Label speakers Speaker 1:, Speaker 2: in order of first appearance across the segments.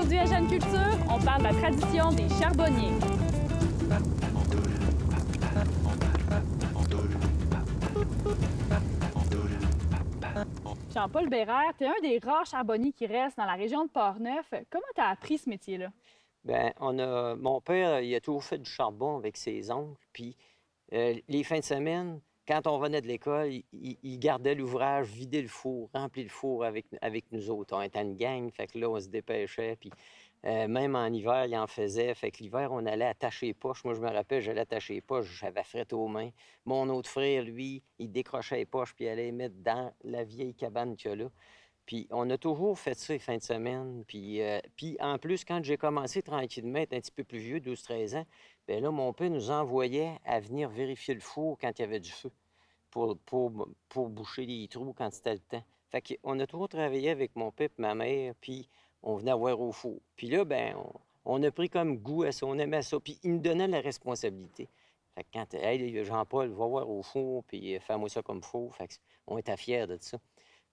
Speaker 1: Aujourd'hui à Jeune Culture, on parle de la tradition des charbonniers. Jean-Paul Bérère, tu es un des rares charbonniers qui restent dans la région de Portneuf. Comment tu as appris ce métier-là?
Speaker 2: Mon père, il a toujours fait du charbon avec ses oncles. Puis les fins de semaine, quand on venait de l'école, il gardait l'ouvrage, vidait le four, remplit le four avec nous autres. On était une gang, fait que là, on se dépêchait. Puis même en hiver, il en faisait. Fait que l'hiver, on allait attacher les poches. Moi, je me rappelle, j'allais attacher les poches, j'avais fret aux mains. Mon autre frère, lui, il décrochait les poches, puis il allait les mettre dans la vieille cabane qu'il y a là. Puis on a toujours fait ça les fins de semaine. Puis en plus, quand j'ai commencé tranquillement à être un petit peu plus vieux, 12-13 ans, bien là, mon père nous envoyait à venir vérifier le four quand il y avait du feu pour boucher les trous quand c'était le temps. Fait qu'on a toujours travaillé avec mon père et ma mère, puis on venait voir au four. Puis là, on a pris comme goût à ça, on aimait ça. Puis il me donnait la responsabilité. Fait que quand, hey, Jean-Paul, va voir au four, puis fais-moi ça comme four. Fait qu'on était fiers de ça.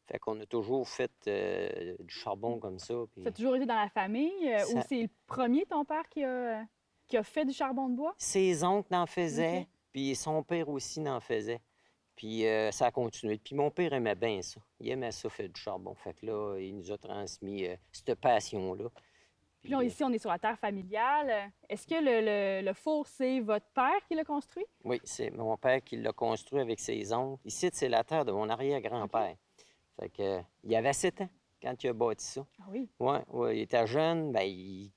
Speaker 2: Fait qu'on a toujours fait du charbon comme ça. Puis
Speaker 1: Ça a toujours été dans la famille ou
Speaker 2: ça-
Speaker 1: c'est le premier, ton père, qui a fait du charbon de bois?
Speaker 2: Ses oncles en faisaient,
Speaker 1: OK.
Speaker 2: puis son père aussi en faisait. Puis ça a continué. Puis mon père aimait bien ça. Il aimait ça, faire du charbon. Fait que là, il nous a transmis cette passion-là.
Speaker 1: Puis là, ici, on est sur la terre familiale. Est-ce que le four, c'est votre père qui l'a construit?
Speaker 2: Oui, c'est mon père qui l'a construit avec ses oncles. Ici, c'est la terre de mon arrière-grand-père. Fait que, il avait 7 ans quand il a bâti ça.
Speaker 1: Ah oui.
Speaker 2: Ouais, il était jeune, il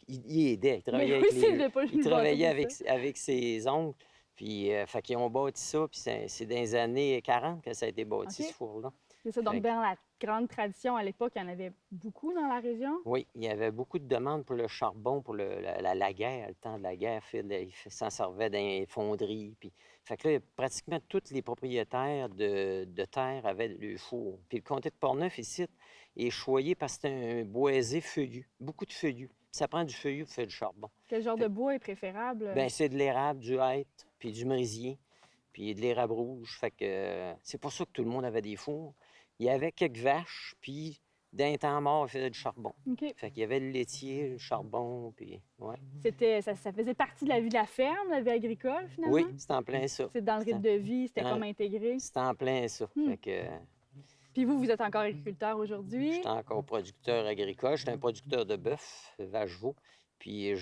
Speaker 2: aidait. Il travaillait,
Speaker 1: Mais oui,
Speaker 2: avec
Speaker 1: c'est
Speaker 2: les...
Speaker 1: pas
Speaker 2: il
Speaker 1: le
Speaker 2: travaillait
Speaker 1: bâtiment,
Speaker 2: avec ses oncles. Puis, fait qu'ils ont bâti ça. Puis, c'est dans les années 40 que ça a été bâti,
Speaker 1: OK.
Speaker 2: ce four-là.
Speaker 1: C'est ça. Donc,
Speaker 2: Fait que-
Speaker 1: dans la grande tradition, à l'époque, il y en avait beaucoup dans la région.
Speaker 2: Oui, il y avait beaucoup de demandes pour le charbon, pour la guerre, le temps de la guerre. Il s'en servait dans les fonderies. Puis, fait que là, pratiquement tous les propriétaires de terre avaient le four. Puis le comté de Portneuf, ici, est choyé parce que c'est un boisé feuillu, beaucoup de feuillus. Puis ça prend du feuillu pour faire du charbon.
Speaker 1: Quel genre
Speaker 2: Fait
Speaker 1: de bois est préférable?
Speaker 2: ben c'est de l'érable, du hêtre, puis du merisier, puis de l'érable rouge. Fait que c'est pour ça que tout le monde avait des fours. Il y avait quelques vaches, puis d'un temps mort, ils faisaient du charbon.
Speaker 1: OK.
Speaker 2: Fait qu'il y avait le laitier, le charbon, puis ouais.
Speaker 1: Ça faisait partie de la vie de la ferme, la vie agricole, finalement?
Speaker 2: Oui, c'est en plein ça.
Speaker 1: C'est dans le rythme de vie, c'était
Speaker 2: dans-
Speaker 1: comme intégré.
Speaker 2: C'est en plein ça. Fait que
Speaker 1: Puis vous êtes encore agriculteur aujourd'hui.
Speaker 2: j'étais encore producteur agricole. J'étais un producteur de bœuf, vache-veau. Puis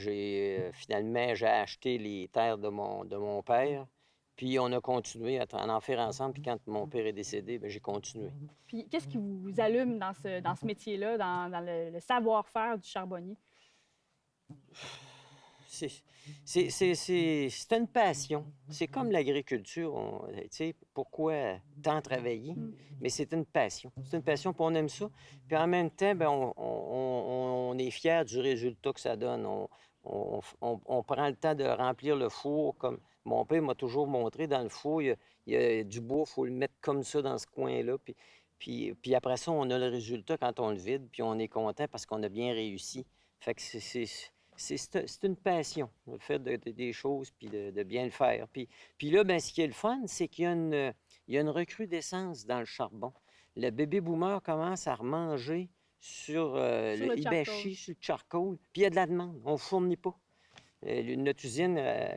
Speaker 2: finalement, j'ai acheté les terres de mon père. Puis on a continué à en faire ensemble. Puis quand mon père est décédé, j'ai continué.
Speaker 1: Puis qu'est-ce qui vous allume dans ce métier-là, dans le savoir-faire du charbonnier?
Speaker 2: C'est une passion. C'est comme l'agriculture. Tu sais, pourquoi tant travailler? Mais c'est une passion. C'est une passion, puis on aime ça. Puis en même temps, on est fiers du résultat que ça donne. On prend le temps de remplir le four. Comme mon père m'a toujours montré, dans le four, il y a du bois, il faut le mettre comme ça dans ce coin-là. Puis après ça, on a le résultat quand on le vide, puis on est content parce qu'on a bien réussi. Fait que c'est une passion, le fait des choses, puis de bien le faire. Puis là, ce qui est le fun, c'est il y a une recrudescence dans le charbon. Le bébé boomer commence à remanger sur
Speaker 1: Sur
Speaker 2: le
Speaker 1: le
Speaker 2: hibachi,
Speaker 1: charcoal.
Speaker 2: sur le charcoal, puis il y a de la demande. On ne fournit pas. Notre usine à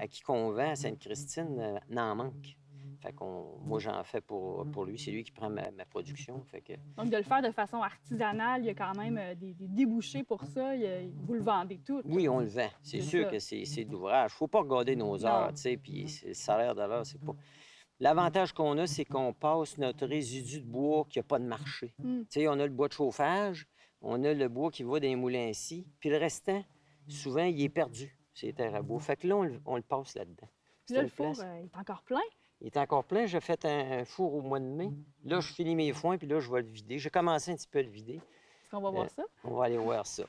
Speaker 2: qui qu'on vend à Sainte-Christine n'en manque. Fait moi, j'en fais pour lui. C'est lui qui prend ma production. Fait que,
Speaker 1: Donc de le faire de façon artisanale, il y a quand même des débouchés pour ça. Vous le vendez tout.
Speaker 2: oui, on le vend. C'est
Speaker 1: C'est
Speaker 2: sûr
Speaker 1: ça.
Speaker 2: que c'est d'ouvrage. Faut pas regarder nos heures,
Speaker 1: Non.
Speaker 2: tu sais, puis le salaire de l'heure, c'est pas... L'avantage qu'on a, c'est qu'on passe notre résidu de bois qui n'a pas de marché. Tu sais, on a le bois de chauffage, on a le bois qui va dans les moulins ici, puis le restant, souvent, il est perdu, ces terres à bois. Fait que là, on le passe là-dedans.
Speaker 1: Puis là,
Speaker 2: une
Speaker 1: le four,
Speaker 2: place.
Speaker 1: il est encore plein.
Speaker 2: Il est encore plein. J'ai fait un four au mois de mai. Là, je finis mes foins, puis là, je vais le vider. J'ai commencé un petit peu à le vider.
Speaker 1: Est-ce qu'on va voir ça?
Speaker 2: On va aller voir ça.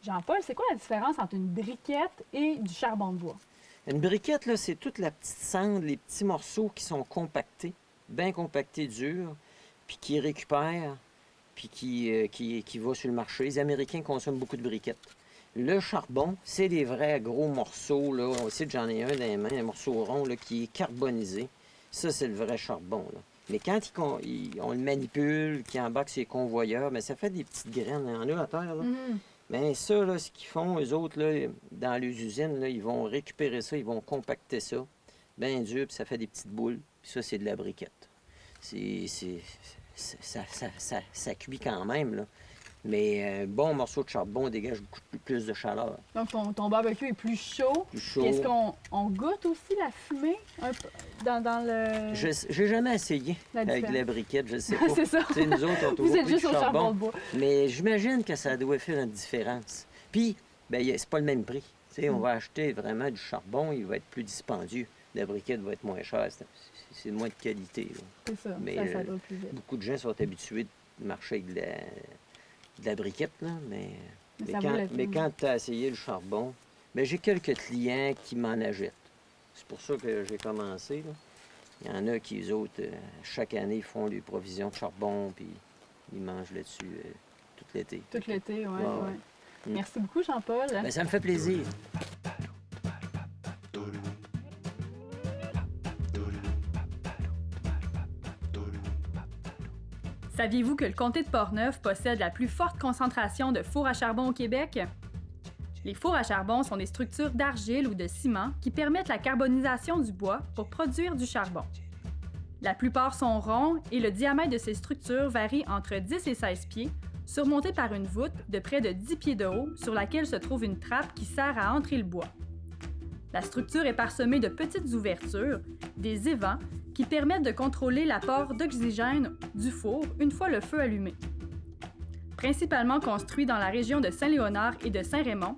Speaker 1: Jean-Paul, c'est quoi la différence entre une briquette et du charbon de bois?
Speaker 2: Une briquette, là, c'est toute la petite cendre, les petits morceaux qui sont compactés, bien compactés, durs, puis qui récupèrent, puis qui va sur le marché. Les Américains consomment beaucoup de briquettes. Le charbon, c'est des vrais gros morceaux, là. On sait que j'en ai un dans les mains, un morceau rond, là, qui est carbonisé. Ça, c'est le vrai charbon, là. Mais quand on le manipule, qu'il embarque sur les convoyeurs, bien, ça fait des petites graines. Il y en a à terre, là. Bien, ça, là, ce qu'ils font, eux autres, là, dans les usines, là, ils vont récupérer ça, ils vont compacter ça, bien dur, puis ça fait des petites boules. Puis ça, c'est de la briquette. Ça cuit quand même, là. Mais un bon morceau de charbon dégage beaucoup plus de chaleur.
Speaker 1: Donc, ton barbecue est plus chaud.
Speaker 2: Plus chaud.
Speaker 1: Puis est-ce qu'on goûte aussi la fumée un peu dans le...
Speaker 2: J'ai jamais essayé avec la briquette, je sais pas.
Speaker 1: C'est ça.
Speaker 2: T'sais, nous autres, on
Speaker 1: Vous êtes
Speaker 2: plus
Speaker 1: juste
Speaker 2: de
Speaker 1: au charbon de
Speaker 2: charbon.
Speaker 1: bois.
Speaker 2: Mais j'imagine que ça doit faire une différence. Puis, ben, c'est pas le même prix. T'sais, on va acheter vraiment du charbon, il va être plus dispendieux. La briquette va être moins chère. C'est moins de qualité, là.
Speaker 1: C'est ça,
Speaker 2: Mais
Speaker 1: ça va plus vite.
Speaker 2: beaucoup de gens sont habitués de marcher avec de la briquette, là, mais
Speaker 1: ça vaut la peine.
Speaker 2: quand tu as essayé le charbon, ben, j'ai quelques clients qui m'en achètent. C'est pour ça que j'ai commencé, là. Il y en a qui, eux autres, chaque année, font les provisions de charbon, puis ils mangent là-dessus tout l'été.
Speaker 1: Tout l'été, oui.
Speaker 2: Ouais, ouais.
Speaker 1: Merci beaucoup, Jean-Paul.
Speaker 2: Ben, ça me fait plaisir.
Speaker 1: Saviez-vous que le comté de Portneuf possède la plus forte concentration de fours à charbon au Québec? Les fours à charbon sont des structures d'argile ou de ciment qui permettent la carbonisation du bois pour produire du charbon. La plupart sont ronds et le diamètre de ces structures varie entre 10 et 16 pieds, surmonté par une voûte de près de 10 pieds de haut sur laquelle se trouve une trappe qui sert à entrer le bois. La structure est parsemée de petites ouvertures, des évents, qui permettent de contrôler l'apport d'oxygène du four une fois le feu allumé. Principalement construit dans la région de Saint-Léonard et de Saint-Raymond,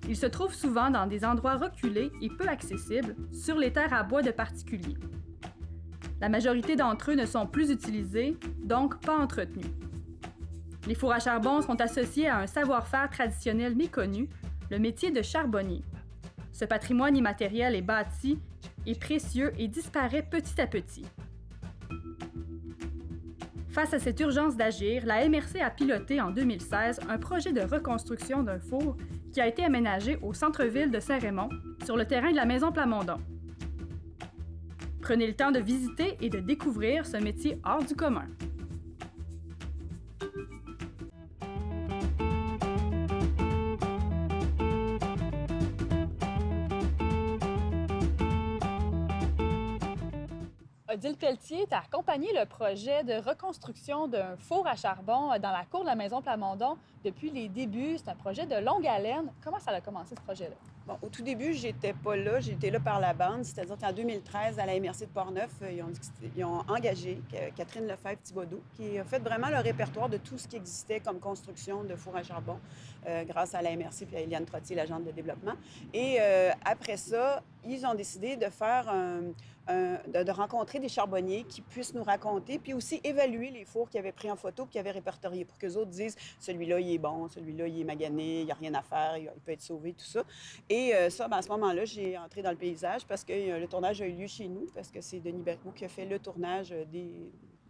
Speaker 1: il se trouve souvent dans des endroits reculés et peu accessibles, sur les terres à bois de particuliers. La majorité d'entre eux ne sont plus utilisés, donc pas entretenus. Les fours à charbon sont associés à un savoir-faire traditionnel méconnu, le métier de charbonnier. Ce patrimoine immatériel est bâti, est précieux et disparaît petit à petit. Face à cette urgence d'agir, la MRC a piloté en 2016 un projet de reconstruction d'un four qui a été aménagé au centre-ville de Saint-Raymond, sur le terrain de la Maison Plamondon. Prenez le temps de visiter et de découvrir ce métier hors du commun. Odile Pelletier, tu as accompagné le projet de reconstruction d'un four à charbon dans la cour de la Maison Plamondon depuis les débuts. C'est un projet de longue haleine. Comment ça a commencé, ce projet-là?
Speaker 3: Bon, au tout début, j'étais pas là. J'étais là par la bande. C'est-à-dire qu'en 2013, à la MRC de Portneuf, ils ont engagé Catherine Lefebvre-Thibodeau, qui a fait vraiment le répertoire de tout ce qui existait comme construction de four à charbon, grâce à la MRC et à Eliane Trottier, l'agente de développement. Et après ça, ils ont décidé de faire de rencontrer des charbonniers qui puissent nous raconter, puis aussi évaluer les fours qu'ils avaient pris en photo, puis qu'ils avaient répertoriés, pour que les autres disent celui-là, il est bon, celui-là, il est magané, il n'y a rien à faire, il peut être sauvé, tout ça. Et ça, ben, à ce moment-là, j'ai entré dans le paysage parce que le tournage a eu lieu chez nous, parce que c'est Denis Bergaud qui a fait le tournage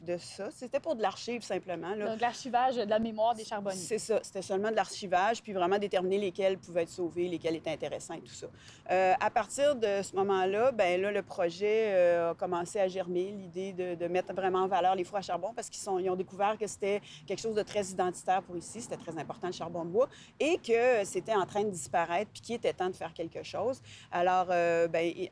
Speaker 3: de ça. C'était pour de l'archive, simplement. Là.
Speaker 1: Donc, l'archivage de la mémoire des charbonniers.
Speaker 3: C'est ça. C'était seulement de l'archivage, puis vraiment déterminer lesquels pouvaient être sauvés, lesquels étaient intéressants et tout ça. À partir de ce moment-là, ben là, le projet a commencé à germer, l'idée de mettre vraiment en valeur les fours à charbon, parce qu'ils ont découvert que c'était quelque chose de très identitaire pour ici. C'était très important, le charbon de bois, et que c'était en train de disparaître, puis qu'il était temps de faire quelque chose. Alors,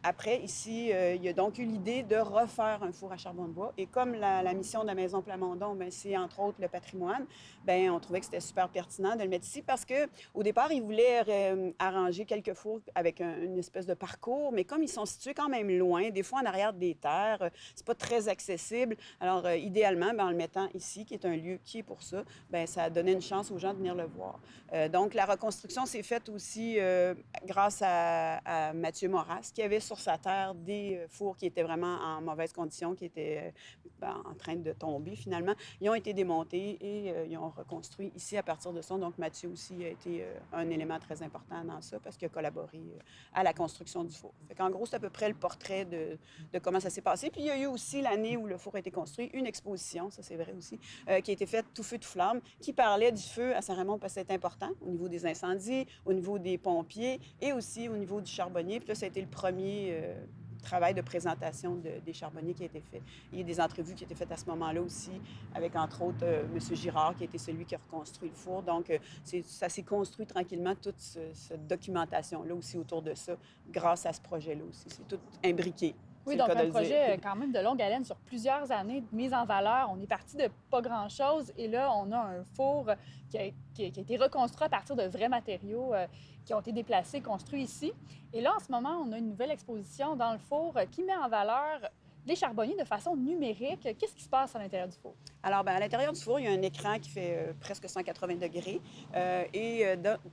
Speaker 3: après, ici, il y a donc eu l'idée de refaire un four à charbon de bois. Et comme la mission de la Maison Plamondon, ben, c'est entre autres le patrimoine, ben, on trouvait que c'était super pertinent de le mettre ici parce qu'au départ, ils voulaient arranger quelques fours avec une espèce de parcours, mais comme ils sont situés quand même loin, des fois en arrière des terres, c'est pas très accessible. Alors, idéalement, ben, en le mettant ici, qui est un lieu qui est pour ça, ben, ça a donné une chance aux gens de venir le voir. Donc, la reconstruction s'est faite aussi grâce à Mathieu Moras, qui avait sur sa terre des fours qui étaient vraiment en mauvaise condition, qui étaient en train de tomber finalement, ils ont été démontés et ils ont reconstruit ici à partir de ça. Donc, Mathieu aussi a été un élément très important dans ça parce qu'il a collaboré à la construction du four. Fait qu'en gros, c'est à peu près le portrait de comment ça s'est passé. Puis, il y a eu aussi l'année où le four a été construit, une exposition, ça c'est vrai aussi, qui a été faite tout feu, tout flamme, qui parlait du feu à Saint-Raymond parce que c'est important au niveau des incendies, au niveau des pompiers et aussi au niveau du charbonnier. Puis là, ça a été le premier travail de présentation des charbonniers qui a été fait. Il y a des entrevues qui ont été faites à ce moment-là aussi, avec entre autres M. Girard, qui a été celui qui a reconstruit le four. Donc, ça s'est construit tranquillement, toute cette documentation-là aussi autour de ça, grâce à ce projet-là aussi. C'est tout imbriqué.
Speaker 1: Oui, donc un projet quand même de longue haleine sur plusieurs années de mise en valeur. On est parti de pas grand-chose et là, on a un four qui a été reconstruit à partir de vrais matériaux qui ont été déplacés, construits ici. Et là, en ce moment, on a une nouvelle exposition dans le four qui met en valeur les charbonniers de façon numérique. Qu'est-ce qui se passe à l'intérieur du four?
Speaker 3: Alors, à l'intérieur du four, il y a un écran qui fait presque 180 degrés.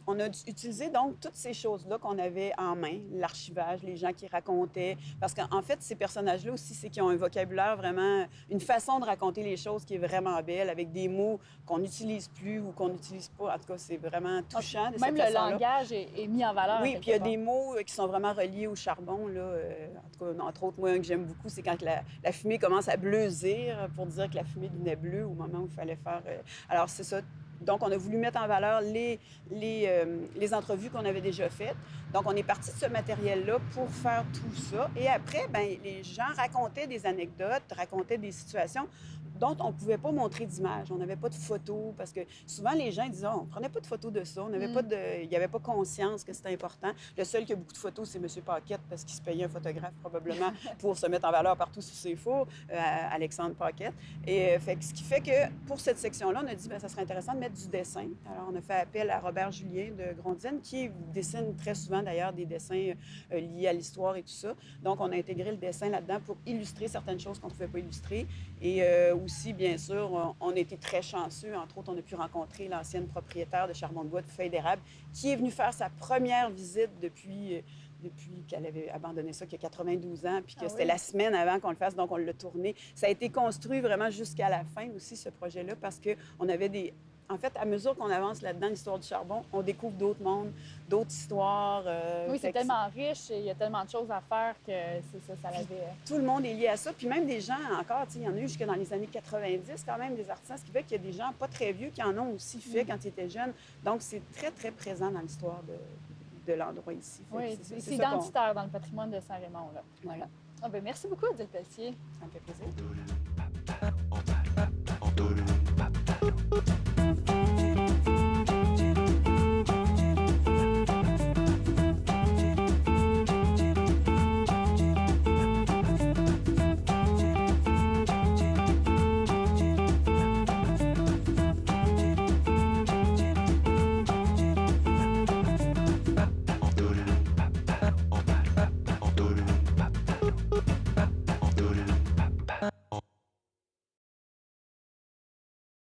Speaker 3: On a utilisé donc toutes ces choses-là qu'on avait en main, l'archivage, les gens qui racontaient. Parce qu'en fait, ces personnages-là aussi, c'est qu'ils ont un vocabulaire vraiment, une façon de raconter les choses qui est vraiment belle, avec des mots qu'on n'utilise plus ou qu'on n'utilise pas. En tout cas, c'est vraiment touchant.
Speaker 1: Même le langage est mis en valeur.
Speaker 3: Oui, puis il y a des mots qui sont vraiment reliés au charbon. Là. En tout cas, entre autres, moi, un que j'aime beaucoup, c'est quand la fumée commence à bleusir pour dire que la fumée devenait bleue au moment où il fallait faire... Alors, c'est ça. Donc, on a voulu mettre en valeur les entrevues qu'on avait déjà faites. Donc, on est parti de ce matériel-là pour faire tout ça. Et après, bien, les gens racontaient des anecdotes, racontaient des situations dont on ne pouvait pas montrer d'image. On n'avait pas de photos parce que souvent, les gens disaient on ne prenait pas de photos de ça. Il n'y avait pas conscience que c'était important. Le seul qui a beaucoup de photos, c'est M. Paquette parce qu'il se payait un photographe probablement pour se mettre en valeur partout sur ses fours, Alexandre Paquette. Et ce qui fait que pour cette section-là, on a dit ça serait intéressant de mettre du dessin. Alors, on a fait appel à Robert Julien de Grondine qui dessine très souvent d'ailleurs des dessins liés à l'histoire et tout ça. Donc, on a intégré le dessin là-dedans pour illustrer certaines choses qu'on ne pouvait pas illustrer. Et aussi, bien sûr, on a été très chanceux. Entre autres, on a pu rencontrer l'ancienne propriétaire de Charbon de Bois de Feuilles d'érable qui est venue faire sa première visite depuis qu'elle avait abandonné ça, qui a 92 ans, puis que c'était la semaine avant qu'on le fasse, donc on l'a tourné. Ça a été construit vraiment jusqu'à la fin aussi, ce projet-là, parce qu'on avait des... En fait, à mesure qu'on avance là-dedans, l'histoire du charbon, on découvre d'autres mondes, d'autres histoires.
Speaker 1: Oui, c'est tellement riche et il y a tellement de choses à faire que ça l'avait...
Speaker 3: Tout le monde est lié à ça. Puis même des gens encore, il y en a eu jusque dans les années 90 quand même, des artisans, ce qui fait qu'il y a des gens pas très vieux qui en ont aussi fait quand ils étaient jeunes. Donc, c'est très, très présent dans l'histoire de l'endroit ici.
Speaker 1: Oui, c'est identitaire dans le patrimoine de Saint-Raymond. Là.
Speaker 3: Voilà.
Speaker 1: Merci beaucoup, Odile Pelletier.
Speaker 3: Ça me fait plaisir.